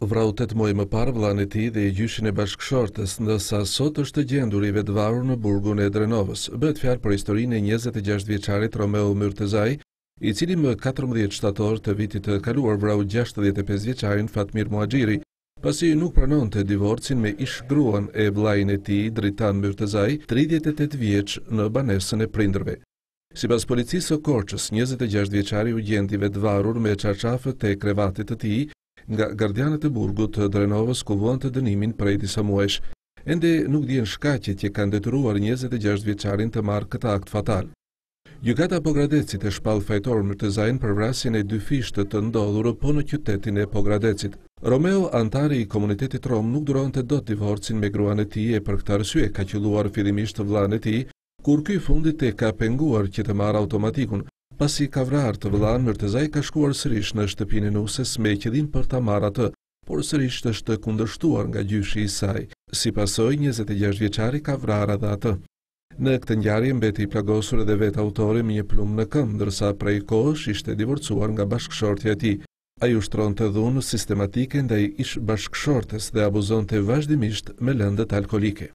Vrau 8 muaj më parë vllahën e tij dhe gjyshin e bashkëshortes, ndërsa sot është gjendur i vetvarur në burgun e Drenovës. Bëhet fjalë për historinë e 26 vjeçarit Romeo Myrtezaj, i cili më 14 shtator të vitit të kaluar vrau 65 vjeçarin Fatmir Muhaxhiri, pasi nuk pranonte divorcin me ish-gruan e vllajit e tij, Dritan Myrtezaj, 38 vjeç, në banesën e prindërve. Sipas policisë së Korçës, 26 vjeçari u gjendi vetvarur me çarçafët e krevatit të tij nga gardianët e burgut të Drenovës, ku vuan të dënimin prej disa muajsh. Ende nuk dihen shkaqet që kanë detyruar 26 vjeçarin të marrë këtë akt fatal. Gjykata e Pogradecit e shpall fajtor Myrtezajin për vrasjen e dy fishtë të ndodhur po në qytetin e Pogradecit. Romeo, antari i komunitetit rom, nuk duronte dot divorcin me gruan e tij e për këtë arsye ka qelluar fillimisht vllahën e tij, kur ky fundit e ka penguar që të marrë automatikun. Pasi ka vrarë të vëllain, Myrtezaj ka shkuar sërish në shtëpinë e nuses me qëllim për ta marrë atë, por sërish është kundërshtuar nga gjyshi i saj. Si pasojë, 26 vjeçari ka vrarë edhe atë. Në këtë ngjarje mbeti i plagosur edhe vetë autori me një plumë në këmbë, ndërsa prej kohësh ishte divorcuar nga bashkëshortja e tij. Ai ushtronte dhunë sistematike ndaj ish bashkëshortes dhe abuzonte vazhdimisht me lëndët alkolike.